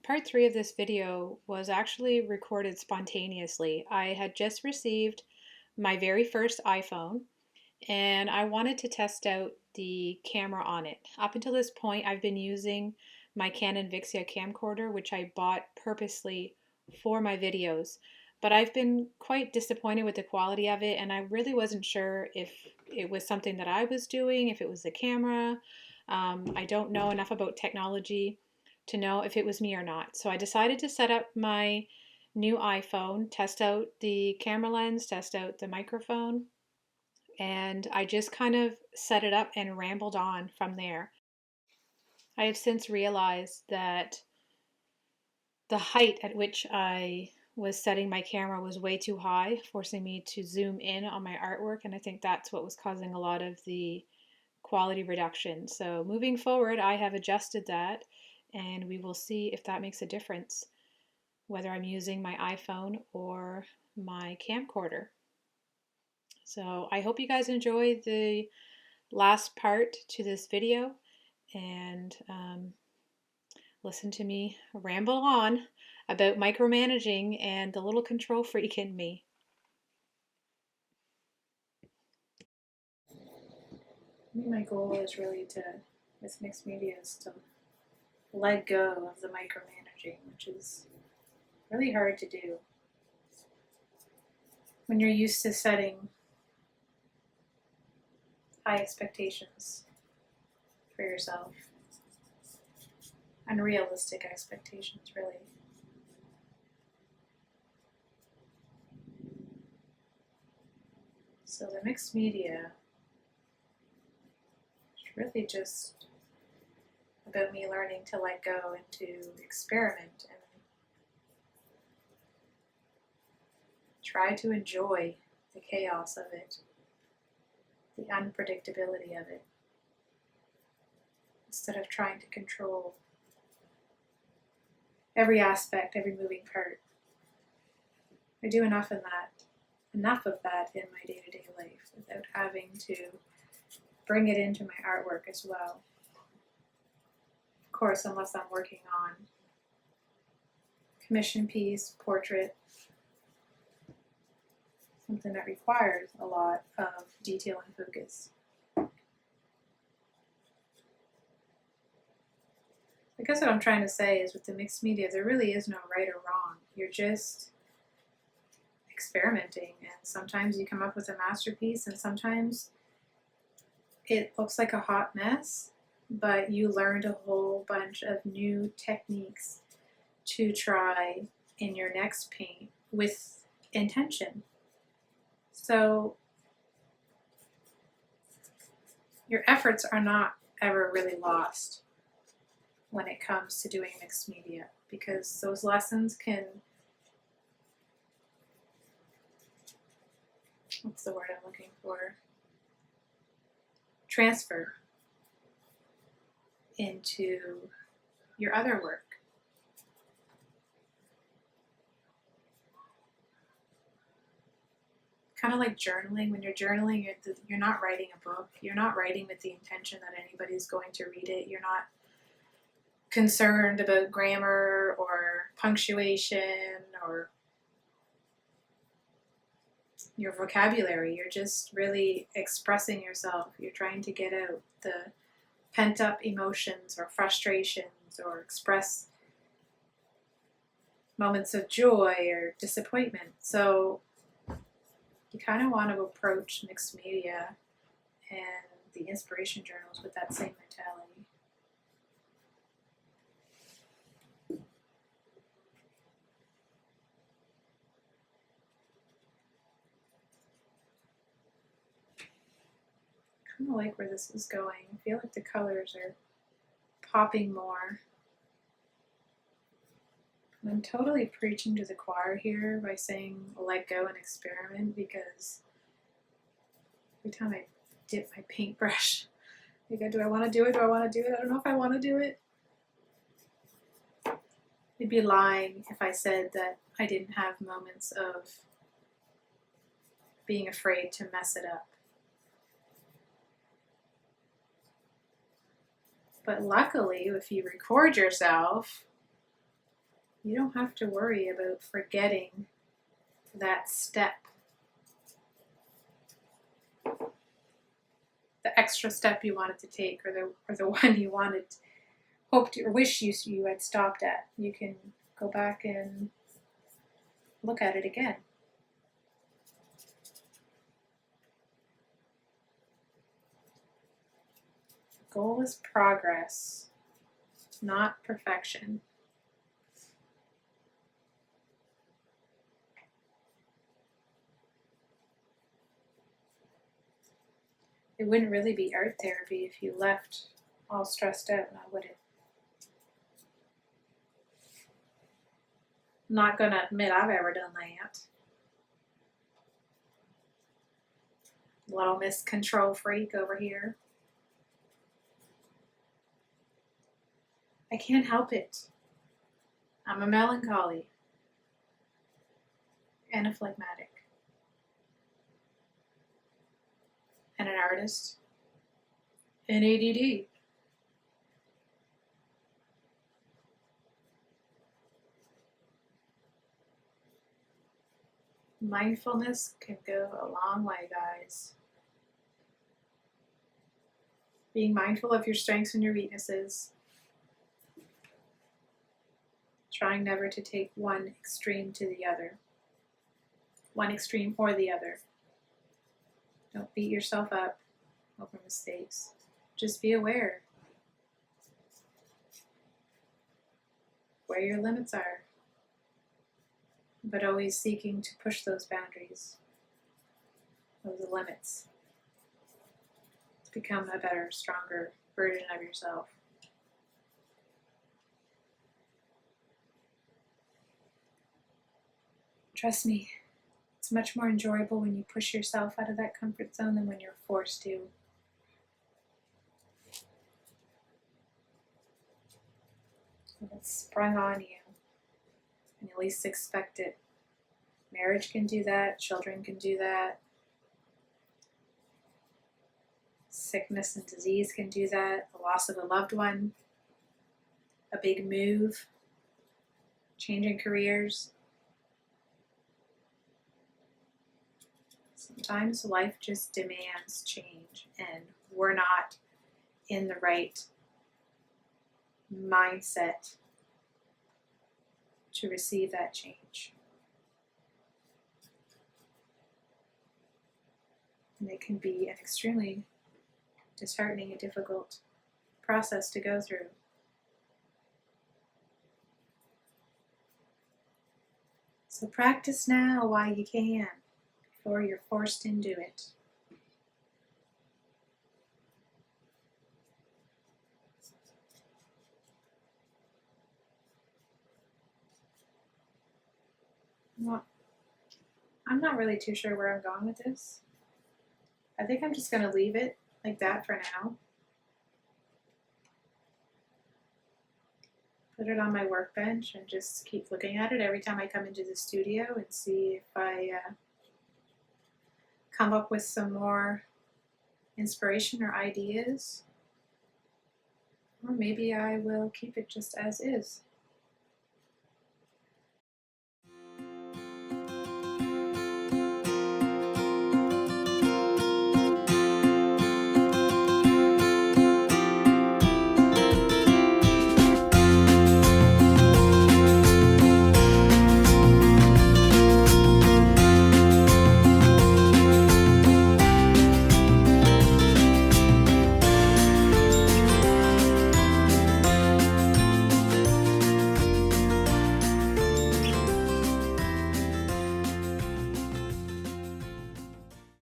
Part 3 of this video was actually recorded spontaneously. I had just received my very first iPhone and I wanted to test out the camera on it. Up until this point, I've been using my Canon Vixia camcorder, which I bought purposely for my videos. But I've been quite disappointed with the quality of it, and I really wasn't sure if it was something that I was doing, if it was the camera. I don't know enough about technology to know if it was me or not. So I decided to set up my new iPhone, test out the camera lens, test out the microphone, and I just kind of set it up and rambled on from there. I have since realized that the height at which I was setting my camera was way too high, forcing me to zoom in on my artwork, and I think that's what was causing a lot of the quality reduction. So moving forward, I have adjusted that, and we will see if that makes a difference, whether I'm using my iPhone or my camcorder. So I hope you guys enjoy the last part to this video and listen to me ramble on about micromanaging and the little control freak in me. I think my goal is really to, with mixed media, is to let go of the micromanaging, which is really hard to do when you're used to setting high expectations for yourself. Unrealistic expectations, really. So the mixed media is really just about me learning to let go and to experiment and try to enjoy the chaos of it, the unpredictability of it, instead of trying to control every aspect, every moving part. I do enough of that in my day-to-day life without having to bring it into my artwork as well. Of course, unless I'm working on commission piece, portrait, something that requires a lot of detail and focus. I guess what I'm trying to say is with the mixed media, there really is no right or wrong. You're just experimenting, and sometimes you come up with a masterpiece, and sometimes it looks like a hot mess, but you learned a whole bunch of new techniques to try in your next paint with intention. So your efforts are not ever really lost when it comes to doing mixed media, because those lessons can, what's the word I'm looking for, transfer into your other work. Kind of like journaling. When you're journaling, you're not writing a book. You're not writing with the intention that anybody's going to read it. You're not concerned about grammar or punctuation or your vocabulary. You're just really expressing yourself. You're trying to get out the pent-up emotions or frustrations or express moments of joy or disappointment. So you kind of want to approach mixed media and the inspiration journals with that same mentality. I kind of like where this is going. I feel like the colors are popping more. And I'm totally preaching to the choir here by saying let go and experiment, because every time I dip my paintbrush, I go, do I want to do it? Do I want to do it? I don't know if I want to do it. I'd be lying if I said that I didn't have moments of being afraid to mess it up. But luckily, if you record yourself, You don't have to worry about forgetting that step, the extra step you wanted to take, or the one you wanted, hoped or wish you had stopped at. You can go back and look at it again. The goal is progress, not perfection. It wouldn't really be art therapy if you left all stressed out, now would it? I'm not gonna admit I've ever done that. Little Miss Control Freak over here. I can't help it. I'm a melancholy and a phlegmatic and an artist and ADD. Mindfulness can go a long way, guys. Being mindful of your strengths and your weaknesses. Trying never to take one extreme to the other. One extreme or the other. Don't beat yourself up over mistakes. Just be aware where your limits are, but always seeking to push those boundaries, those limits, to become a better, stronger version of yourself. Trust me, it's much more enjoyable when you push yourself out of that comfort zone than when you're forced to. When it's sprung on you, and you least expect it. Marriage can do that, children can do that, sickness and disease can do that, the loss of a loved one, a big move, changing careers. Sometimes life just demands change, and we're not in the right mindset to receive that change. And it can be an extremely disheartening and difficult process to go through. So practice now while you can, before you're forced into it. Well, I'm not really too sure where I'm going with this. I think I'm just going to leave it like that for now. Put it on my workbench and just keep looking at it every time I come into the studio and see if I come up with some more inspiration or ideas. Or maybe I will keep it just as is.